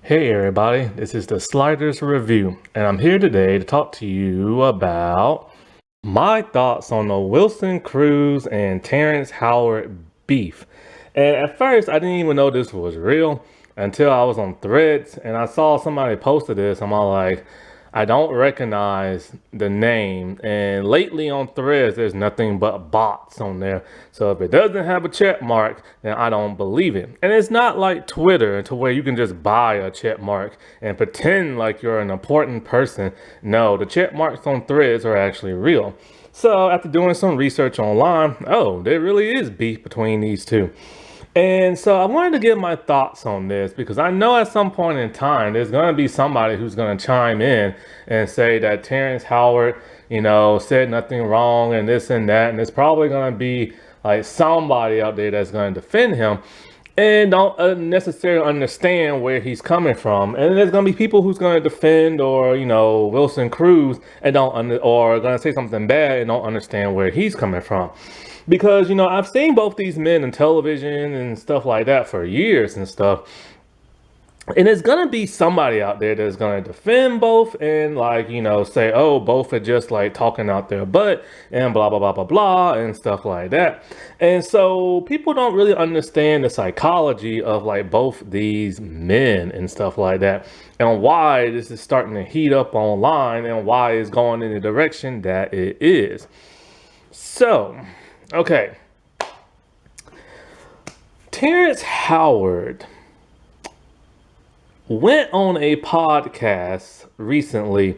Hey everybody, this is the Sliders Review, and I'm here today to talk to you about my thoughts on the Wilson Cruz and Terrence Howard beef. And at first, I didn't even know this was real until I was on Threads and I saw somebody posted this. I'm all like, I don't recognize the name. And lately on Threads, there's nothing but bots on there. So if it doesn't have a check mark, then I don't believe it. And it's not like Twitter to where you can just buy a check mark and pretend like you're an important person. No, the check marks on Threads are actually real. So after doing some research online, oh, there really is beef between these two. And so I wanted to give my thoughts on this because I know at some point in time there's going to be somebody who's going to chime in and say that Terrence Howard, said nothing wrong and this and that. And there's probably going to be like somebody out there that's going to defend him and don't necessarily understand where he's coming from. And there's going to be people who's going to defend or, Wilson Cruz and or going to say something bad and don't understand where he's coming from. Because, I've seen both these men in television and stuff like that for years and stuff. And there's going to be somebody out there that's going to defend both and say, oh, both are just like talking out their butt and blah, blah, blah, blah, blah and stuff like that. And so people don't really understand the psychology of like both these men and stuff like that and why this is starting to heat up online and why it's going in the direction that it is. So, okay. Terrence Howard went on a podcast recently,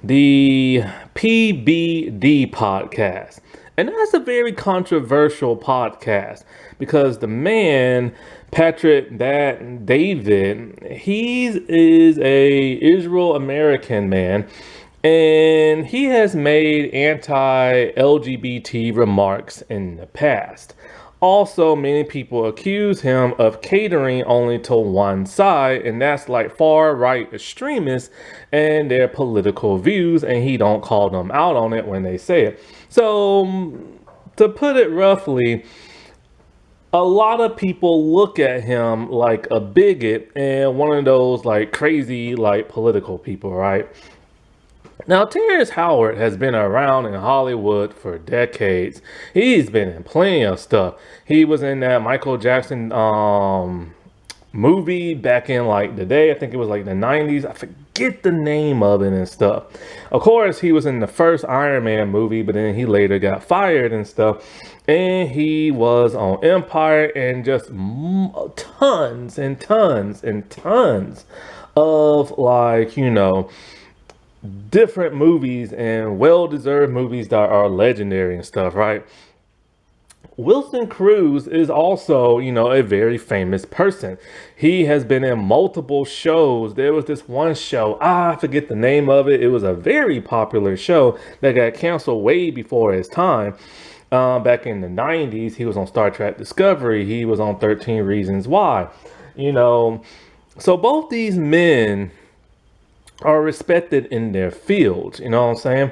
the PBD podcast. And that's a very controversial podcast because the man, Patrick David, he is a Israel American man. And he has made anti-LGBT remarks in the past. Also, many people accuse him of catering only to one side, and that's like far-right extremists and their political views, and he don't call them out on it when they say it. So, to put it roughly, a lot of people look at him like a bigot and one of those like crazy like political people, right? Now, Terrence Howard has been around in Hollywood for decades. He's been in plenty of stuff. He was in that Michael Jackson movie back in like the day. I think it was like the 90s. I forget the name of it and stuff. Of course, he was in the first Iron Man movie, but then he later got fired and stuff. And he was on Empire and just tons and tons and tons of different movies and well-deserved movies that are legendary and stuff, right? Wilson Cruz is also, a very famous person. He has been in multiple shows. There was this one show, I forget the name of it. It was a very popular show that got canceled way before his time. Back in the 90s, he was on Star Trek Discovery. He was on 13 Reasons Why. So both these men are respected in their fields, you know what I'm saying?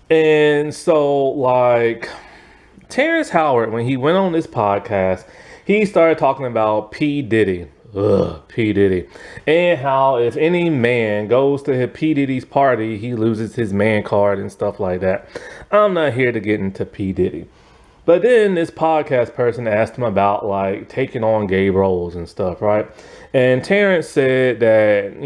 And so, like, Terrence Howard, when he went on this podcast, he started talking about P. Diddy. P. Diddy. And how if any man goes to P. Diddy's party, he loses his man card and stuff like that. I'm not here to get into P. Diddy. But then this podcast person asked him about like taking on gay roles and stuff, right? And Terrence said that,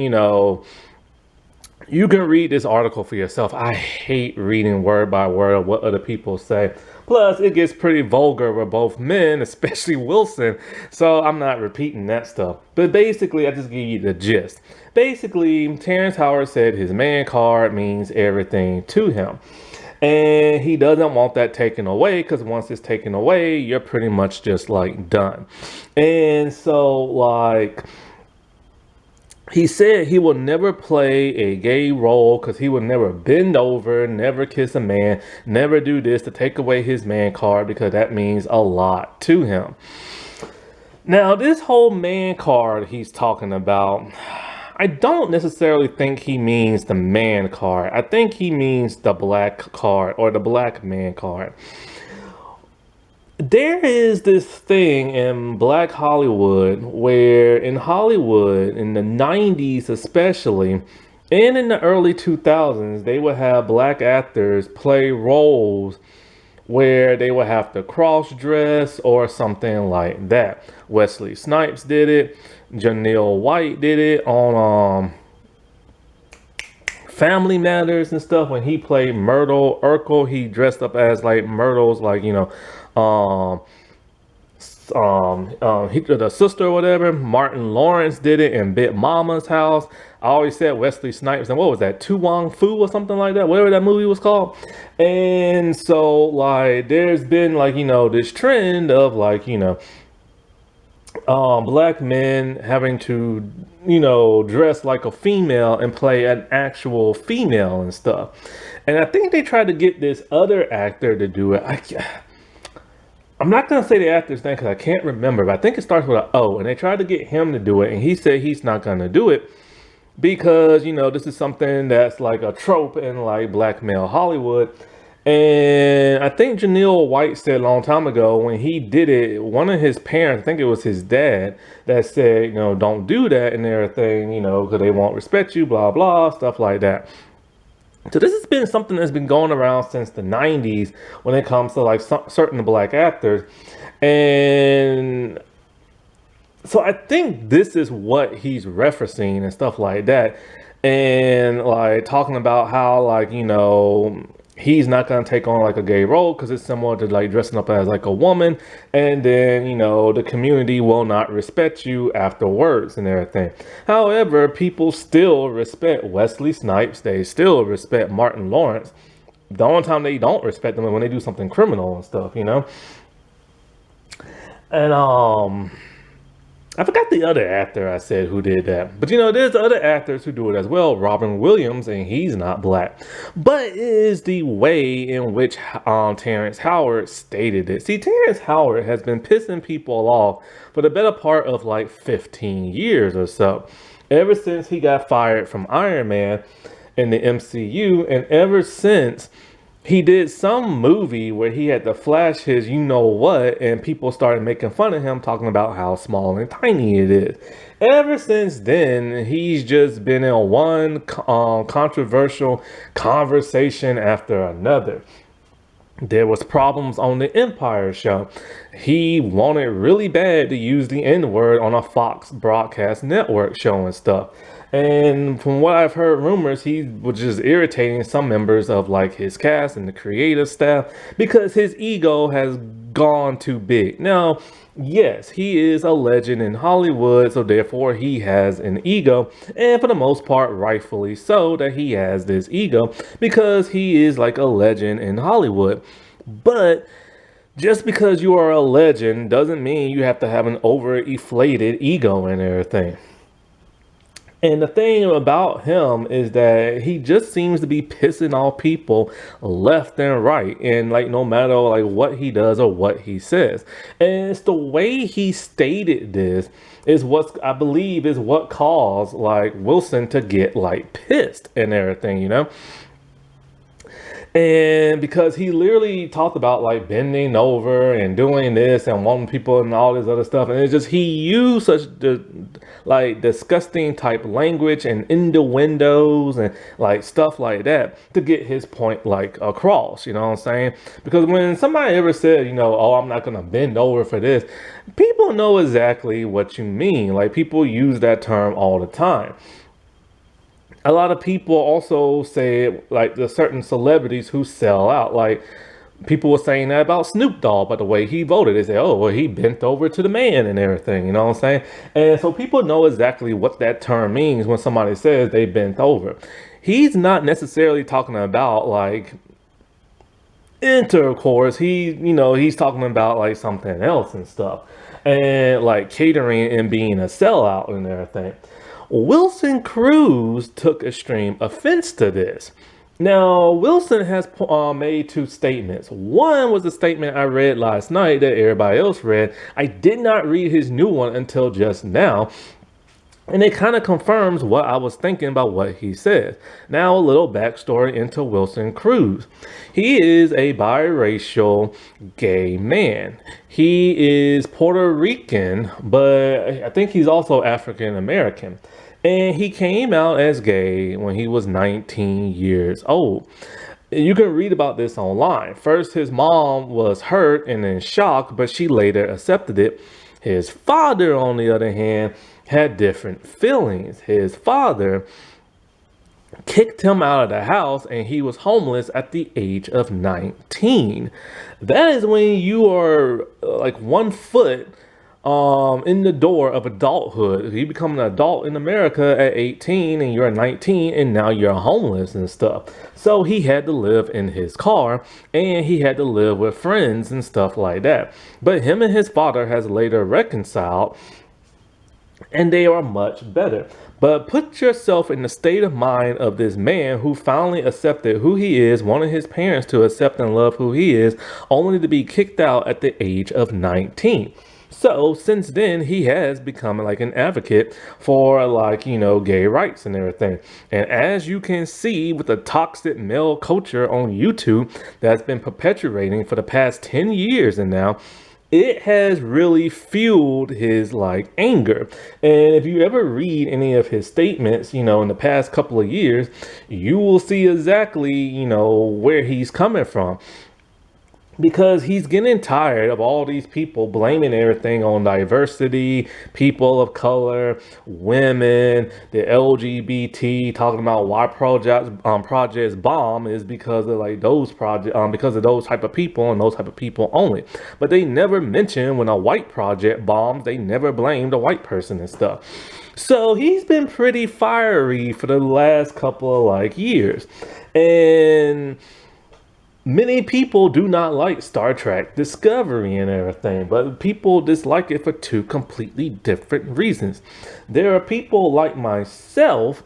you can read this article for yourself. I hate reading word by word what other people say. Plus, it gets pretty vulgar with both men, especially Wilson. So I'm not repeating that stuff. But basically, I just give you the gist. Basically, Terrence Howard said his man card means everything to him. And he doesn't want that taken away because once it's taken away, you're pretty much just like done. And so like, he said he will never play a gay role because he will never bend over, never kiss a man, never do this to take away his man card because that means a lot to him. Now, this whole man card he's talking about, I don't necessarily think he means the man card. I think he means the black card or the black man card. There is this thing in Black Hollywood where in Hollywood in the 90s especially and in the early 2000s they would have black actors play roles where they would have to cross dress or something like that. Wesley Snipes did it. Janelle White did it on Family Matters and stuff. When he played Myrtle Urkel, he dressed up as like Myrtle's, like, um, the sister or whatever. Martin Lawrence did it in Big Mama's House. I always said Wesley Snipes, and what was that, Tu Wong Fu or something like that, whatever that movie was called. And so like there's been like, this trend of like, black men having to, dress like a female and play an actual female and stuff. And I think they tried to get this other actor to do it. I'm not gonna say the actor's name because I can't remember, but I think it starts with an O. And they tried to get him to do it, and he said he's not gonna do it because this is something that's like a trope in like black male Hollywood. And I think Janelle White said a long time ago when he did it, one of his parents, I think it was his dad, that said, don't do that and everything, because they won't respect you, blah, blah, stuff like that. So this has been something that's been going around since the 90s when it comes to like certain black actors. And so I think this is what he's referencing and stuff like that. And like talking about how like, he's not going to take on like a gay role because it's similar to like dressing up as like a woman, and then the community will not respect you afterwards and everything. However, people still respect Wesley Snipes, they still respect Martin Lawrence. The only time they don't respect them is when they do something criminal and stuff. And I forgot the other actor I said who did that. But there's other actors who do it as well. Robin Williams, and he's not black. But it is the way in which Terrence Howard stated it. See, Terrence Howard has been pissing people off for the better part of like 15 years or so. Ever since he got fired from Iron Man in the MCU, and ever since he did some movie where he had to flash his what, and people started making fun of him, talking about how small and tiny it is. Ever since then, he's just been in one controversial conversation after another. There was problems on the Empire show. He wanted really bad to use the N-word on a Fox broadcast network show and stuff. And from what I've heard rumors, he was just irritating some members of like his cast and the creative staff because his ego has gone too big. Now, yes, he is a legend in Hollywood, so therefore he has an ego, and for the most part, rightfully so that he has this ego because he is like a legend in Hollywood. But just because you are a legend doesn't mean you have to have an overinflated ego and everything. And the thing about him is that he just seems to be pissing off people left and right. And like, no matter like what he does or what he says. And it's the way he stated this is what I believe is what caused like Wilson to get like pissed and everything, And because he literally talked about like bending over and doing this and wanting people and all this other stuff. And it's just, he used such like disgusting type language and innuendos and like stuff like that to get his point like across, you know what I'm saying? Because when somebody ever said, oh, I'm not going to bend over for this, people know exactly what you mean. Like people use that term all the time. A lot of people also say like there's certain celebrities who sell out. Like people were saying that about Snoop Dogg, by the way he voted. They say, oh, well, he bent over to the man and everything, you know what I'm saying? And so people know exactly what that term means when somebody says they bent over. He's not necessarily talking about like intercourse. He's talking about like something else and stuff. And like catering and being a sellout and everything. Wilson Cruz took extreme offense to this. Now, Wilson has made two statements. One was the statement I read last night that everybody else read. I did not read his new one until just now. And it kind of confirms what I was thinking about what he says. Now, a little backstory into Wilson Cruz. He is a biracial gay man. He is Puerto Rican, but I think he's also African American. And he came out as gay when he was 19 years old. You can read about this online. First, his mom was hurt and in shock, but she later accepted it. His father, on the other hand, had different feelings. His father kicked him out of the house and he was homeless at the age of 19. That is when you are like 1 foot in the door of adulthood. You become an adult in America at 18 and you're 19 and now you're homeless and stuff. So he had to live in his car and he had to live with friends and stuff like that. But him and his father has later reconciled and they are much better. But put yourself in the state of mind of this man who finally accepted who he is, wanted his parents to accept and love who he is, only to be kicked out at the age of 19. So since then, he has become like an advocate for like, gay rights and everything. And as you can see with the toxic male culture on YouTube that's been perpetuating for the past 10 years and now, it has really fueled his like anger. And if you ever read any of his statements, in the past couple of years, you will see exactly, where he's coming from. Because he's getting tired of all these people blaming everything on diversity, people of color, women, the LGBT, talking about why projects bomb is because of like those because of those type of people and those type of people only. But they never mention when a white project bombs, they never blame the white person and stuff. So he's been pretty fiery for the last couple of like years. And many people do not like Star Trek Discovery and everything, but people dislike it for two completely different reasons. There are people like myself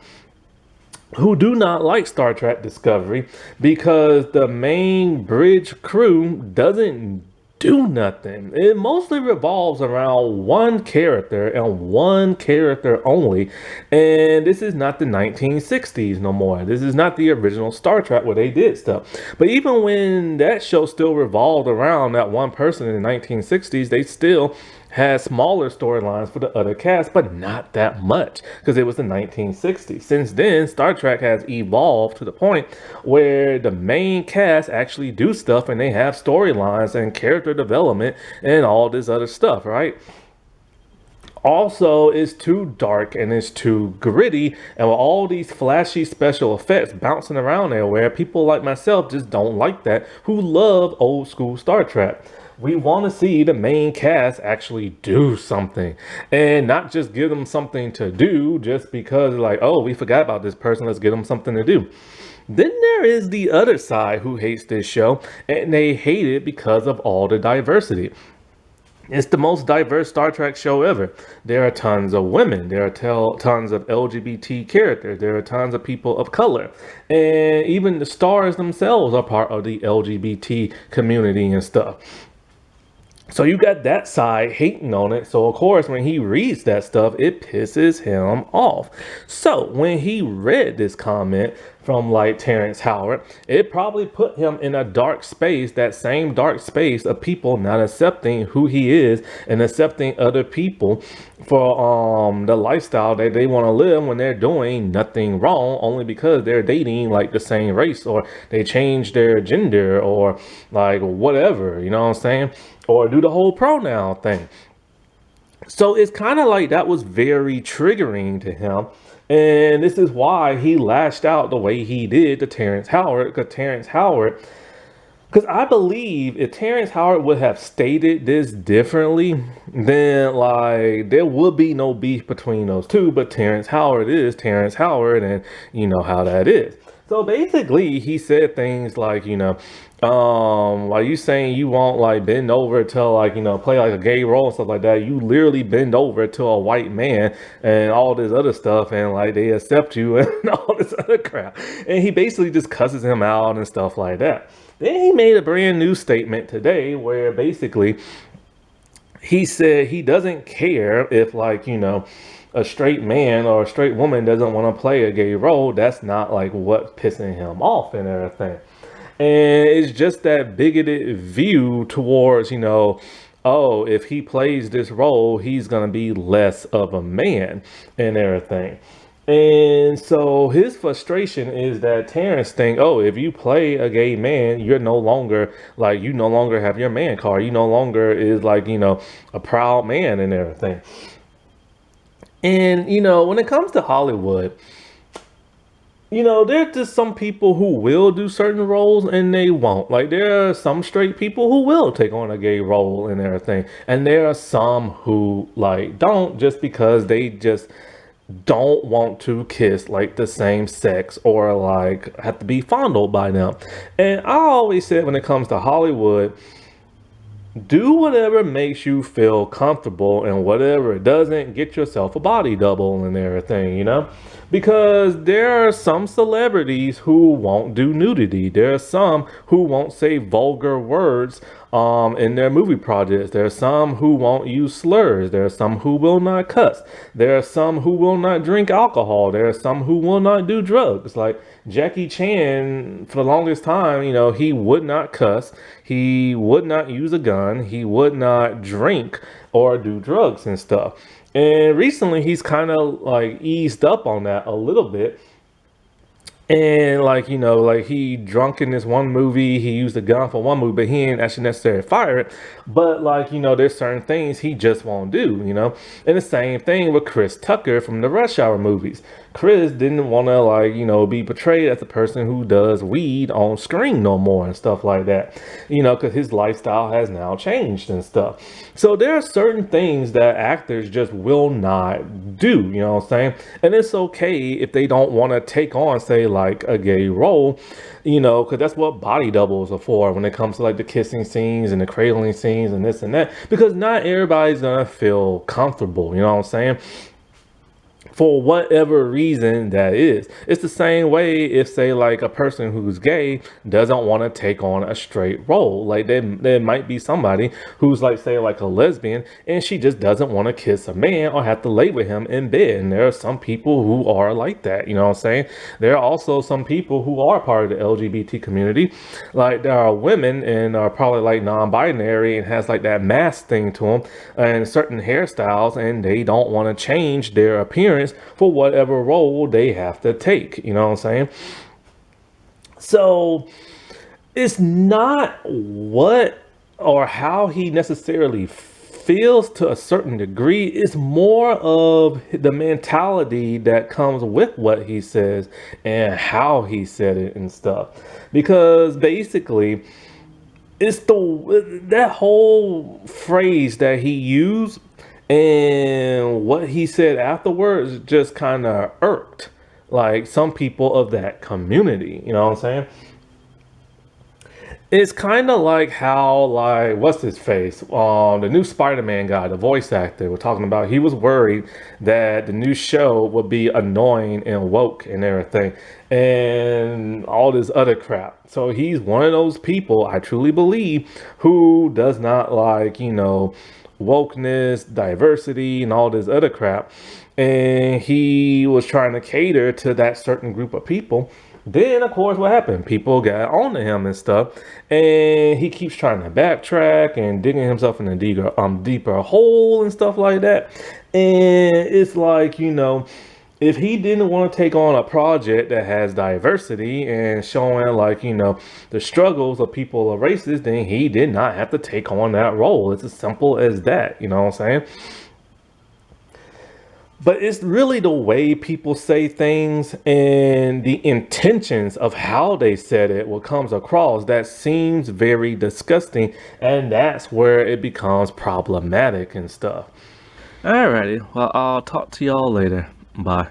who do not like Star Trek Discovery because the main bridge crew doesn't do nothing. It mostly revolves around one character and one character only. And this is not the 1960s no more. This is not the original Star Trek where they did stuff. But even when that show still revolved around that one person in the 1960s, they still had smaller storylines for the other cast, but not that much because it was the 1960s. Since then, Star Trek has evolved to the point where the main cast actually do stuff and they have storylines and character development and all this other stuff, right? Also, it's too dark and it's too gritty, and with all these flashy special effects bouncing around everywhere, people like myself just don't like that, who love old school Star Trek. We want to see the main cast actually do something and not just give them something to do just because like, oh, we forgot about this person, let's give them something to do. Then there is the other side who hates this show, and they hate it because of all the diversity. It's the most diverse Star Trek show ever. There are tons of women. There are tons of LGBT characters. There are tons of people of color. And even the stars themselves are part of the LGBT community and stuff. So you got that side hating on it. So of course, when he reads that stuff, it pisses him off. So when he read this comment from like Terrence Howard, it probably put him in a dark space, that same dark space of people not accepting who he is and accepting other people for the lifestyle that they want to live when they're doing nothing wrong, only because they're dating like the same race or they change their gender or like whatever, you know what I'm saying? Or do the whole pronoun thing. So it's kind of like that was very triggering to him. And this is why he lashed out the way he did to Terrence Howard. Because I believe if Terrence Howard would have stated this differently, then like there would be no beef between those two. But Terrence Howard is Terrence Howard, and you know how that is. So basically, he said things like, like you saying you won't like bend over to like, play like a gay role and stuff like that. You literally bend over to a white man and all this other stuff, and like they accept you and all this other crap. And he basically just cusses him out and stuff like that. Then he made a brand new statement today where basically he said he doesn't care if, like, a straight man or a straight woman doesn't want to play a gay role. That's not like what's pissing him off and everything. And it's just that bigoted view towards, oh, if he plays this role, he's going to be less of a man and everything. And so his frustration is that Terrence think, oh, if you play a gay man, you're no longer like, you no longer have your man card. You no longer is like, a proud man and everything. And, when it comes to Hollywood, there's just some people who will do certain roles and they won't. Like, there are some straight people who will take on a gay role and everything. And there are some who, like, don't, just because they just don't want to kiss like the same sex or like have to be fondled by them. And I always said, when it comes to Hollywood, do whatever makes you feel comfortable, and whatever it doesn't, get yourself a body double and everything, because there are some celebrities who won't do nudity. There are some who won't say vulgar words in their movie projects. There are some who won't use slurs. There are some who will not cuss. There are some who will not drink alcohol. There are some who will not do drugs. Like Jackie Chan, for the longest time, he would not cuss. He would not use a gun. He would not drink or do drugs and stuff. And recently he's kind of like eased up on that a little bit. And like, like he drunk in this one movie, he used a gun for one movie, but he ain't actually necessarily fire it. But like, there's certain things he just won't do, And the same thing with Chris Tucker from the Rush Hour movies. Chris didn't want to like, be portrayed as a person who does weed on screen no more and stuff like that, because his lifestyle has now changed and stuff. So there are certain things that actors just will not do, you know what I'm saying? And it's okay if they don't want to take on, say, like a gay role, because that's what body doubles are for when it comes to like the kissing scenes and the cradling scenes and this and that, because not everybody's gonna feel comfortable, you know what I'm saying? For whatever reason that is. It's the same way if, say, like a person who's gay doesn't want to take on a straight role. Like there might be somebody who's like, say, like a lesbian, and she just doesn't want to kiss a man or have to lay with him in bed. And there are some people who are like that, you know what I'm saying? There are also some people who are part of the LGBT community. Like there are women and are probably like non-binary and has like that mask thing to them and certain hairstyles, and they don't want to change their appearance for whatever role they have to take, you know what I'm saying? So it's not what or how he necessarily feels to a certain degree. It's more of the mentality that comes with what he says and how he said it and stuff. Because basically it's that whole phrase that he used and what he said afterwards just kind of irked like some people of that community, you know what I'm saying? It's kind of like how, like, what's his face? The new Spider-Man guy, the voice actor, we're talking about. He was worried that the new show would be annoying and woke and everything, and all this other crap. So he's one of those people, I truly believe, who does not like, wokeness, diversity, and all this other crap. And he was trying to cater to that certain group of people. Then, of course, what happened? People got on to him and stuff, and he keeps trying to backtrack and digging himself in a deeper hole and stuff like that. And it's like, if he didn't want to take on a project that has diversity and showing like, the struggles of people of races, then he did not have to take on that role. It's as simple as that, you know what I'm saying? But it's really the way people say things and the intentions of how they said it, what comes across, that seems very disgusting. And that's where it becomes problematic and stuff. Alrighty, well, I'll talk to y'all later. Bye.